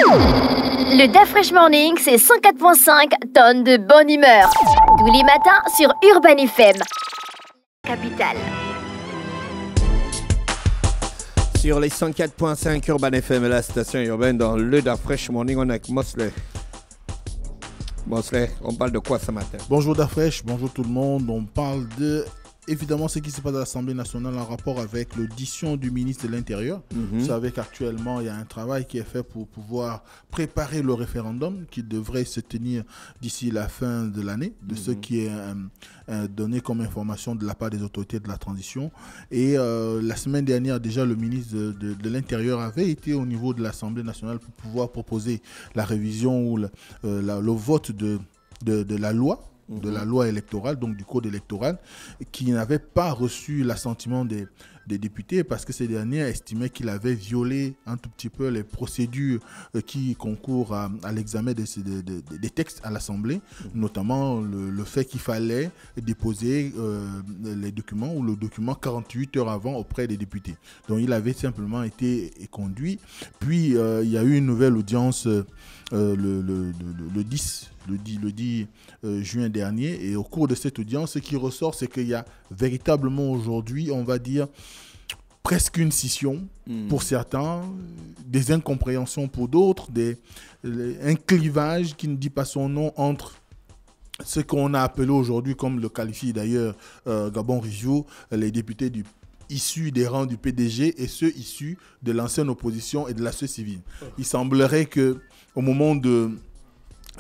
Le DAF Fresh Morning, c'est 104.5 tonnes de bonne humeur. Tous les matins sur Urban FM. Capitale. Sur les 104.5 Urban FM, la station urbaine dans le DAF Fresh Morning, on est avec Mosley. Mosley, on parle de quoi ce matin? Bonjour DAF Fresh, bonjour tout le monde. On parle de... Évidemment, ce qui se passe à l'Assemblée nationale en rapport avec l'audition du ministre de l'Intérieur. Vous savez qu'actuellement, il y a un travail qui est fait pour pouvoir préparer le référendum qui devrait se tenir d'ici la fin de l'année, de ce qui est donné comme information de la part des autorités de la transition. Et la semaine dernière, déjà, le ministre de l'Intérieur avait été au niveau de l'Assemblée nationale pour pouvoir proposer la révision ou le vote de la loi. De la loi électorale, donc du code électoral, qui n'avait pas reçu l'assentiment des députés parce que ces derniers estimaient qu'il avait violé un tout petit peu les procédures qui concourent à l'examen des textes à l'Assemblée, notamment le fait qu'il fallait déposer les documents ou le document 48 heures avant auprès des députés. Donc il avait simplement été conduit. Puis il y a eu une nouvelle audience le 10 juin dernier, et au cours de cette audience, ce qui ressort, c'est qu'il y a véritablement aujourd'hui, on va dire, presque une scission pour certains, des incompréhensions pour d'autres, un clivage qui ne dit pas son nom entre ce qu'on a appelé aujourd'hui, comme le qualifie d'ailleurs Gabon Rizou, les députés issus des rangs du PDG et ceux issus de l'ancienne opposition et de la société civile. Il semblerait qu'au moment de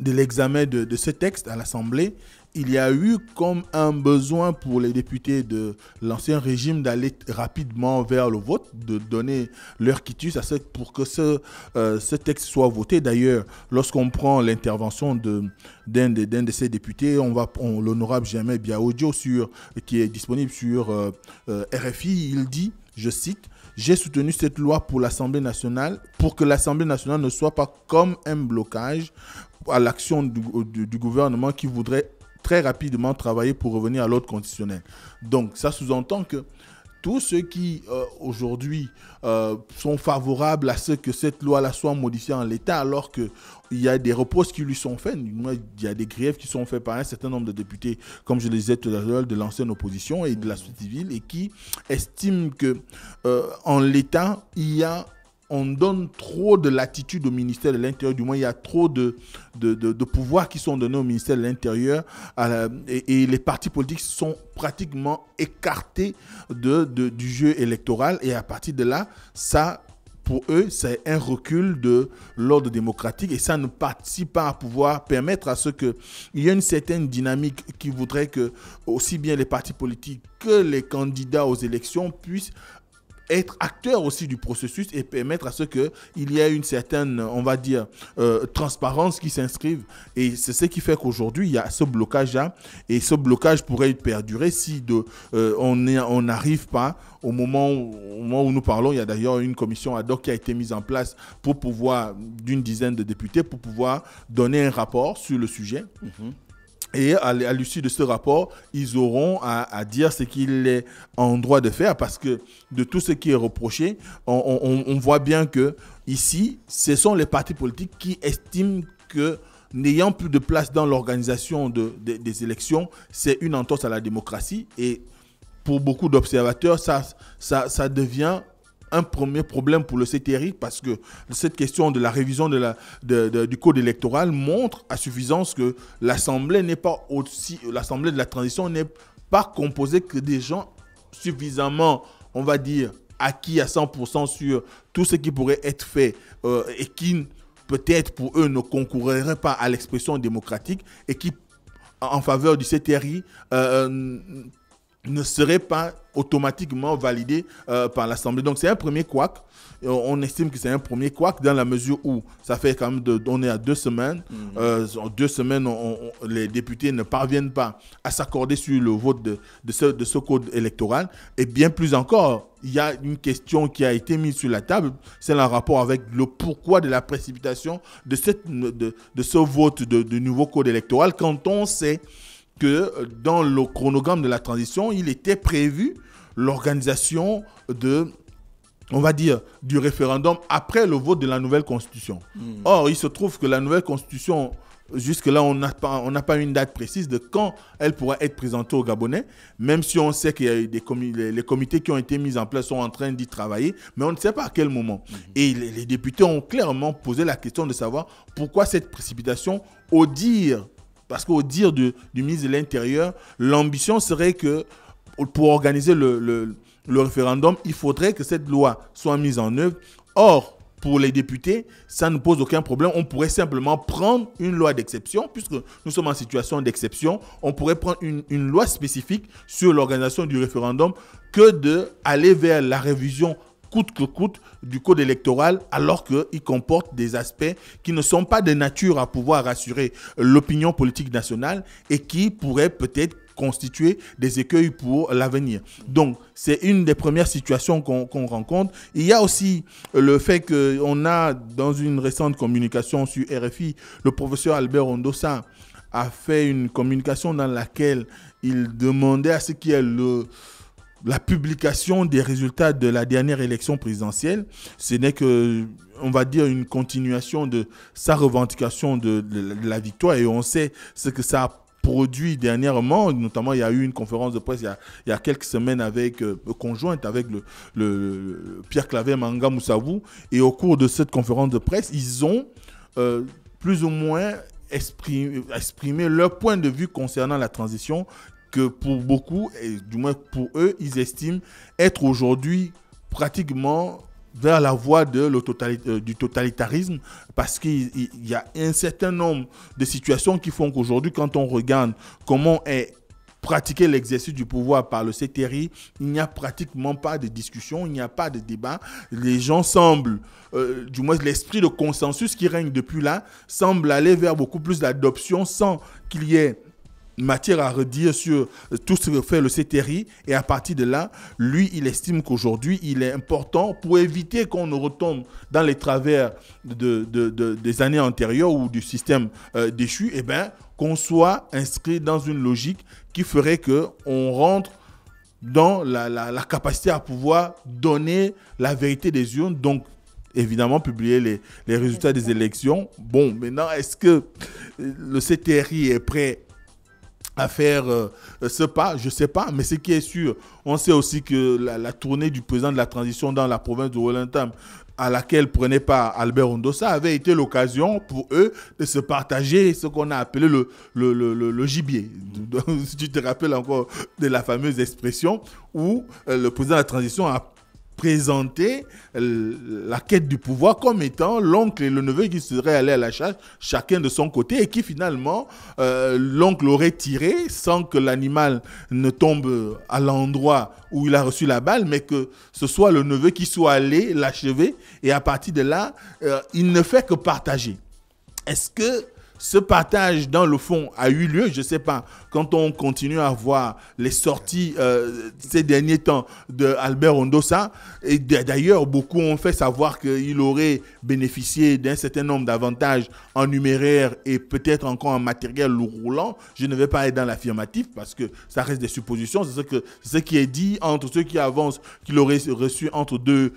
l'examen de ce texte à l'Assemblée, il y a eu comme un besoin pour les députés de l'ancien régime d'aller rapidement vers le vote, de donner leur quitus pour que ce texte soit voté. D'ailleurs, lorsqu'on prend l'intervention d'un de ces députés, l'honorable Jamais Biaodio, qui est disponible sur RFI, il dit, je cite, « J'ai soutenu cette loi pour l'Assemblée nationale pour que l'Assemblée nationale ne soit pas comme un blocage à l'action du gouvernement qui voudrait très rapidement travailler pour revenir à l'ordre constitutionnel. » Donc, ça sous-entend que tous ceux qui, aujourd'hui, sont favorables à ce que cette loi-là soit modifiée en l'état, alors qu'il y a des reproches qui lui sont faits, il y a des griefs qui sont faits par un certain nombre de députés, comme je le disais tout à l'heure, de l'ancienne opposition et de la société civile, et qui estiment qu'en l'état, on donne trop de latitude au ministère de l'Intérieur, du moins il y a trop de pouvoirs qui sont donnés au ministère de l'Intérieur et les partis politiques sont pratiquement écartés du jeu électoral, et à partir de là, ça, pour eux, c'est un recul de l'ordre démocratique et ça ne participe pas à pouvoir permettre à ce qu'il y ait une certaine dynamique qui voudrait que aussi bien les partis politiques que les candidats aux élections puissent être acteur aussi du processus et permettre à ce qu'il y ait une certaine, on va dire, transparence qui s'inscrive. Et c'est ce qui fait qu'aujourd'hui, il y a ce blocage-là. Et ce blocage pourrait perdurer si on n'arrive pas, au moment où nous parlons, il y a d'ailleurs une commission ad hoc qui a été mise en place pour pouvoir, d'une dizaine de députés, pour pouvoir donner un rapport sur le sujet. Et à l'issue de ce rapport, ils auront à dire ce qu'il est en droit de faire, parce que de tout ce qui est reproché, on voit bien que ici, ce sont les partis politiques qui estiment que n'ayant plus de place dans l'organisation des élections, c'est une entorse à la démocratie. Et pour beaucoup d'observateurs, ça devient un premier problème pour le CTRI, parce que cette question de la révision du code électoral montre à suffisance que l'Assemblée l'Assemblée de la transition n'est pas composée que des gens suffisamment, on va dire, acquis à 100% sur tout ce qui pourrait être fait et qui peut-être pour eux ne concourraient pas à l'expression démocratique et qui, en faveur du CTRI, ne serait pas automatiquement validé par l'Assemblée. Donc c'est un premier couac. On estime que c'est un premier couac dans la mesure où ça fait quand même on est à 2 semaines. En 2 semaines, les députés ne parviennent pas à s'accorder sur le vote de ce code électoral. Et bien plus encore, il y a une question qui a été mise sur la table, c'est le rapport avec le pourquoi de la précipitation de ce vote de nouveau code électoral, quand on sait que dans le chronogramme de la transition, il était prévu l'organisation on va dire, du référendum après le vote de la nouvelle constitution. Or, il se trouve que la nouvelle constitution, jusque-là, on n'a pas une date précise de quand elle pourra être présentée aux Gabonais, même si on sait qu'il y a eu les comités qui ont été mis en place sont en train d'y travailler, mais on ne sait pas à quel moment. Et les députés ont clairement posé la question de savoir pourquoi cette précipitation, parce qu'au dire du ministre de l'Intérieur, l'ambition serait que pour organiser le référendum, il faudrait que cette loi soit mise en œuvre. Or, pour les députés, ça ne pose aucun problème. On pourrait simplement prendre une loi d'exception, puisque nous sommes en situation d'exception. On pourrait prendre une loi spécifique sur l'organisation du référendum que d'aller vers la révision coûte que coûte du code électoral, alors qu'il comporte des aspects qui ne sont pas de nature à pouvoir rassurer l'opinion politique nationale et qui pourraient peut-être constituer des écueils pour l'avenir. Donc, c'est une des premières situations qu'on rencontre. Il y a aussi le fait qu'on a, dans une récente communication sur RFI, le professeur Albert Ondossa a fait une communication dans laquelle il demandait à ce qu'il y ait la publication des résultats de la dernière élection présidentielle. Ce n'est que, on va dire, une continuation de sa revendication de la victoire, et on sait ce que ça a produit dernièrement. Notamment, il y a eu une conférence de presse il y a quelques semaines conjointe avec le Pierre Claver Manga Moussavou, et au cours de cette conférence de presse, ils ont plus ou moins exprimé leur point de vue concernant la transition, que pour beaucoup, et du moins pour eux, ils estiment être aujourd'hui pratiquement vers la voie du totalitarisme, parce qu'il y a un certain nombre de situations qui font qu'aujourd'hui, quand on regarde comment est pratiqué l'exercice du pouvoir par le CTRI, il n'y a pratiquement pas de discussion, il n'y a pas de débat. Les gens semblent, du moins l'esprit de consensus qui règne depuis là, semble aller vers beaucoup plus d'adoption sans qu'il y ait matière à redire sur tout ce que fait le CTRI, et à partir de là, lui, il estime qu'aujourd'hui, il est important, pour éviter qu'on ne retombe dans les travers des années antérieures ou du système déchu, qu'on soit inscrit dans une logique qui ferait qu'on rentre dans la capacité à pouvoir donner la vérité des urnes, donc évidemment publier les résultats des élections. Bon, maintenant, est-ce que le CTRI est prêt à faire ce pas? Je ne sais pas, mais ce qui est sûr, on sait aussi que la tournée du président de la transition dans la province de Wollingham, à laquelle prenait part Albert Ondossa, avait été l'occasion pour eux de se partager ce qu'on a appelé le gibier. Si tu te rappelles encore de la fameuse expression où le président de la transition a présenter la quête du pouvoir comme étant l'oncle et le neveu qui seraient allés à la chasse, chacun de son côté, et qui finalement, l'oncle aurait tiré sans que l'animal ne tombe à l'endroit où il a reçu la balle, mais que ce soit le neveu qui soit allé l'achever, et à partir de là, il ne fait que partager. Est-ce que ce partage, dans le fond, a eu lieu? Je ne sais pas. Quand on continue à voir les sorties ces derniers temps de Albert Ondossa, et d'ailleurs, beaucoup ont fait savoir qu'il aurait bénéficié d'un certain nombre d'avantages en numéraire et peut-être encore en matériel roulant. Je ne vais pas être dans l'affirmatif parce que ça reste des suppositions. C'est ce qui est dit entre ceux qui avancent qu'il aurait reçu entre 2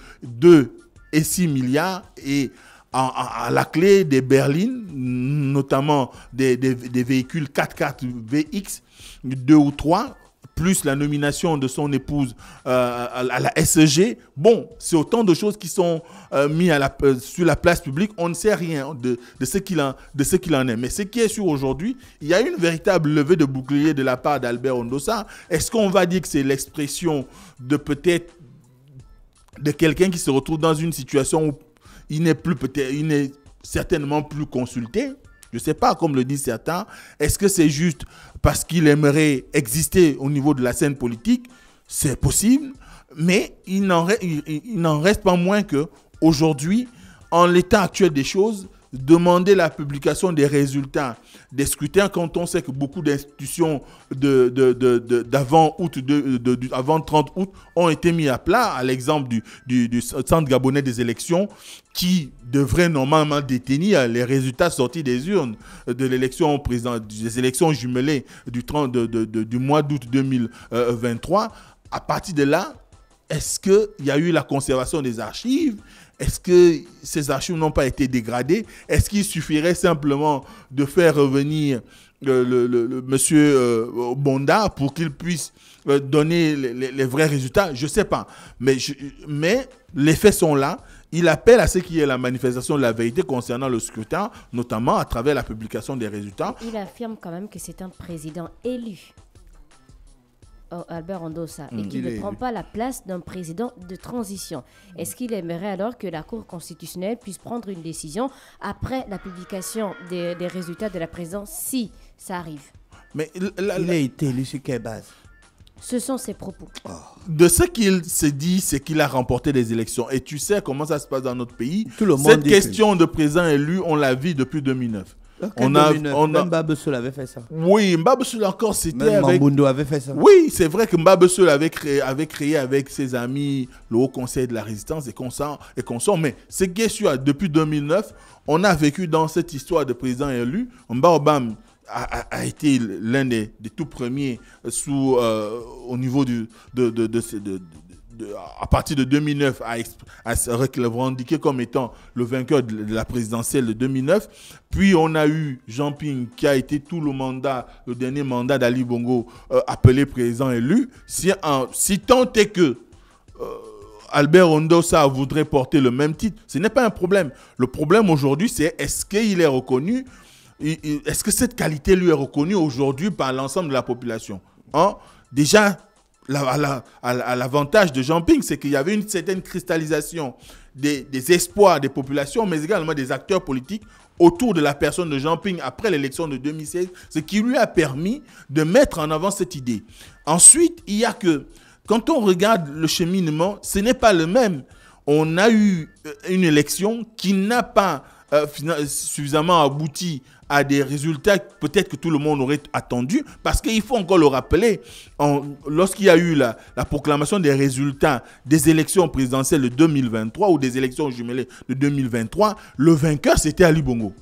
et 6 milliards, et à la clé des berlines, notamment des véhicules 4x4 VX, 2 ou 3, plus la nomination de son épouse à la SEG. Bon, c'est autant de choses qui sont mises sur la place publique. On ne sait rien de ce qu'il en est. Mais ce qui est sûr aujourd'hui, il y a une véritable levée de bouclier de la part d'Albert Ondossa. Est-ce qu'on va dire que c'est l'expression de peut-être de quelqu'un qui se retrouve dans une situation où il n'est certainement plus consulté? Je ne sais pas, comme le disent certains. Est-ce que c'est juste parce qu'il aimerait exister au niveau de la scène politique? C'est possible, mais il n'en reste pas moins qu'aujourd'hui, en l'état actuel des choses, demander la publication des résultats des scrutins, quand on sait que beaucoup d'institutions d'avant avant 30 août ont été mis à plat, à l'exemple du Centre gabonais des élections, qui devrait normalement détenir les résultats sortis des urnes de l'élection présidentielle, des élections jumelées du mois d'août 2023. À partir de là, est-ce qu'il y a eu la conservation des archives? Est-ce que ces archives n'ont pas été dégradées? Est-ce qu'il suffirait simplement de faire revenir le monsieur Bonda pour qu'il puisse donner les vrais résultats? Je ne sais pas. Mais les faits sont là. Il appelle à ce qu'il y ait la manifestation de la vérité concernant le scrutin, notamment à travers la publication des résultats. Il affirme quand même que c'est un président élu, Albert Ondossa, et qu'il ne prend pas la place d'un président de transition. Est-ce qu'il aimerait alors que la Cour constitutionnelle puisse prendre une décision après la publication des résultats de la présidence, si ça arrive? Mais il a été élu sur quelle base? Ce sont ses propos. De ce qu'il se dit, c'est qu'il a remporté des élections. Et tu sais comment ça se passe dans notre pays. Tout le monde Cette question de président élu, on l'a vu depuis 2009. Même Mbabesoul avait fait ça. Oui, Mbabesoul encore, c'était même avec... Mambundo avait fait ça. Oui, c'est vrai que Mbabesoul avait créé avec ses amis le Haut Conseil de la Résistance et consorts. Mais ce qui est sûr, depuis 2009, on a vécu dans cette histoire de président élu. Mbabam a été l'un des tout premiers au niveau à partir de 2009 à se revendiquer comme étant le vainqueur de la présidentielle de 2009. Puis on a eu Jean Ping qui a été tout le dernier mandat d'Ali Bongo appelé président élu. Si tant est que Albert Ondossa voudrait porter le même titre, ce n'est pas un problème. Le problème aujourd'hui, c'est est-ce qu'il est reconnu? Est-ce que cette qualité lui est reconnue aujourd'hui par l'ensemble de la population? Déjà, à l'avantage de Jean Ping, c'est qu'il y avait une certaine cristallisation des espoirs des populations, mais également des acteurs politiques autour de la personne de Jean Ping après l'élection de 2016, ce qui lui a permis de mettre en avant cette idée. Ensuite, il y a que, quand on regarde le cheminement, ce n'est pas le même. On a eu une élection qui n'a pas suffisamment abouti à des résultats peut-être que tout le monde aurait attendu, parce qu'il faut encore le rappeler, lorsqu'il y a eu la proclamation des résultats des élections présidentielles de 2023 ou des élections jumelées de 2023, le vainqueur c'était Ali Bongo.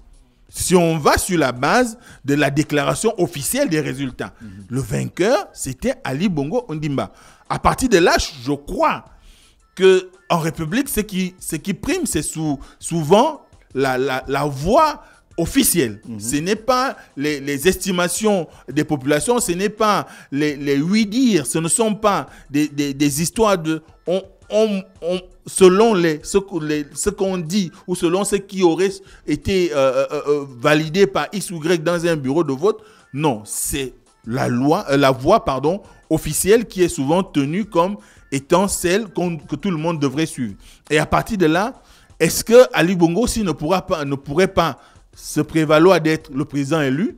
Si on va sur la base de la déclaration officielle des résultats, le vainqueur c'était Ali Bongo Ondimba. À partir de là, je crois qu'en République, ce qui prime, c'est souvent la voix officielle. Ce n'est pas les estimations des populations, ce n'est pas les oui-dire, ce ne sont pas des histoires de... selon ce qu'on dit ou selon ce qui aurait été validé par X ou Y dans un bureau de vote. Non, c'est la voix officielle qui est souvent tenue comme étant celle que tout le monde devrait suivre. Et à partir de là, est-ce que Ali Bongo aussi ne pourrait pas se prévaloir d'être le président élu?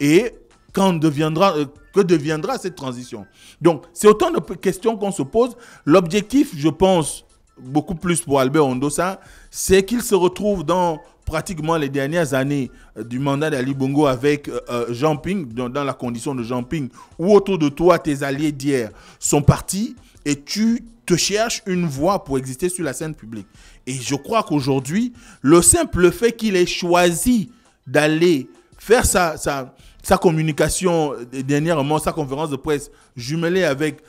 Et que deviendra cette transition? Donc, c'est autant de questions qu'on se pose. L'objectif, je pense, beaucoup plus pour Albert Ondossa, c'est qu'il se retrouve dans pratiquement les dernières années du mandat d'Ali Bongo avec Jean Ping, dans la condition de Jean Ping, où autour de toi, tes alliés d'hier sont partis et tu te cherches une voie pour exister sur la scène publique. Et je crois qu'aujourd'hui, le simple fait qu'il ait choisi d'aller faire sa communication dernièrement, sa conférence de presse jumelée avec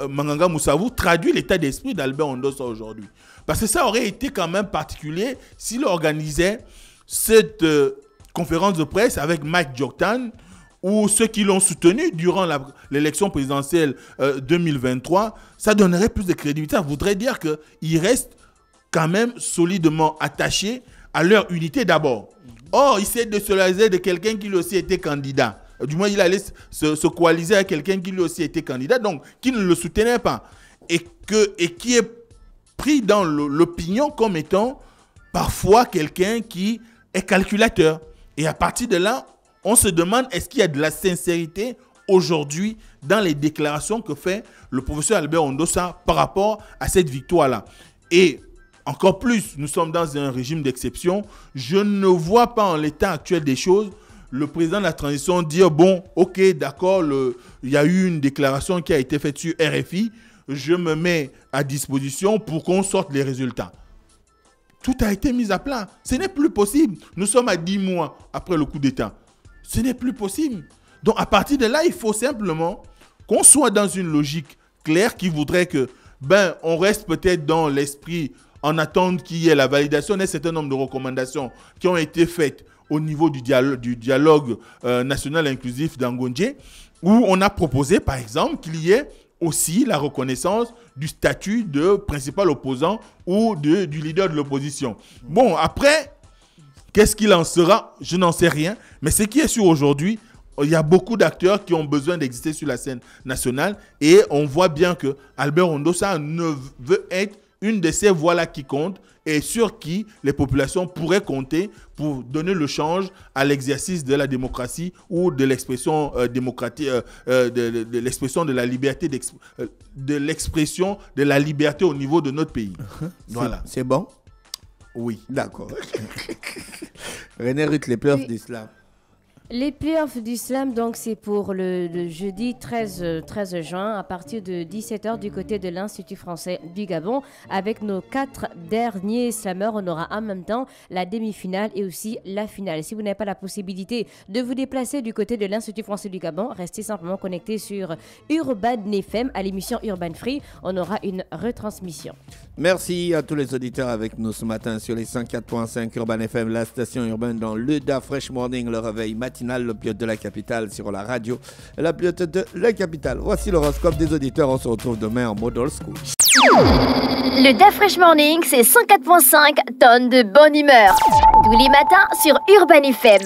Manganga Moussavou, traduit l'état d'esprit d'Albert Ondossa aujourd'hui. Parce que ça aurait été quand même particulier s'il organisait cette conférence de presse avec Mike Djoktan ou ceux qui l'ont soutenu durant l'élection présidentielle 2023, ça donnerait plus de crédibilité. Ça voudrait dire qu'ils restent quand même solidement attachés à leur unité d'abord. Or, il s'est désolidarisé de quelqu'un qui lui aussi était candidat. Du moins, il allait se coaliser avec quelqu'un qui lui aussi était candidat, donc qui ne le soutenait pas. Et qui est pris dans l'opinion comme étant parfois quelqu'un qui est calculateur. Et à partir de là, on se demande, est-ce qu'il y a de la sincérité aujourd'hui dans les déclarations que fait le professeur Albert Ondossa par rapport à cette victoire-là? Et encore plus, nous sommes dans un régime d'exception. Je ne vois pas en l'état actuel des choses le président de la transition dire, bon, ok, d'accord, il y a eu une déclaration qui a été faite sur RFI, je me mets à disposition pour qu'on sorte les résultats. Tout a été mis à plat. Ce n'est plus possible. Nous sommes à 10 mois après le coup d'État. Ce n'est plus possible. Donc, à partir de là, il faut simplement qu'on soit dans une logique claire qui voudrait que ben, on reste peut-être dans l'esprit en attente qu'il y ait la validation d'un certain nombre de recommandations qui ont été faites au niveau du dialogue national inclusif d'Angondje, où on a proposé, par exemple, qu'il y ait aussi la reconnaissance du statut de principal opposant ou du leader de l'opposition. Bon, après, qu'est-ce qu'il en sera? Je n'en sais rien. Mais ce qui est sûr aujourd'hui, il y a beaucoup d'acteurs qui ont besoin d'exister sur la scène nationale et on voit bien que Albert Ondossa ne veut être une de ces voix-là qui compte et sur qui les populations pourraient compter pour donner le change à l'exercice de la démocratie ou de l'expression démocratique, de l'expression de la liberté, de l'expression de la liberté au niveau de notre pays. Voilà. C'est bon? Oui. D'accord. René Ruth, les playoffs d'Islam. Les playoffs du slam, donc, c'est pour le jeudi 13 juin à partir de 17h du côté de l'Institut français du Gabon. Avec nos 4 derniers slameurs, on aura en même temps la demi-finale et aussi la finale. Si vous n'avez pas la possibilité de vous déplacer du côté de l'Institut français du Gabon, restez simplement connectés sur Urban FM à l'émission Urban Free. On aura une retransmission. Merci à tous les auditeurs avec nous ce matin sur les 104.5 Urban FM, la station urbaine dans le Da Fresh Morning, le réveil matinal, le pilote de la capitale sur la radio, la pilote de la capitale. Voici l'horoscope des auditeurs. On se retrouve demain en mode old school. Le Da Fresh Morning, c'est 104.5 tonnes de bonne humeur. Tous les matins sur Urban FM.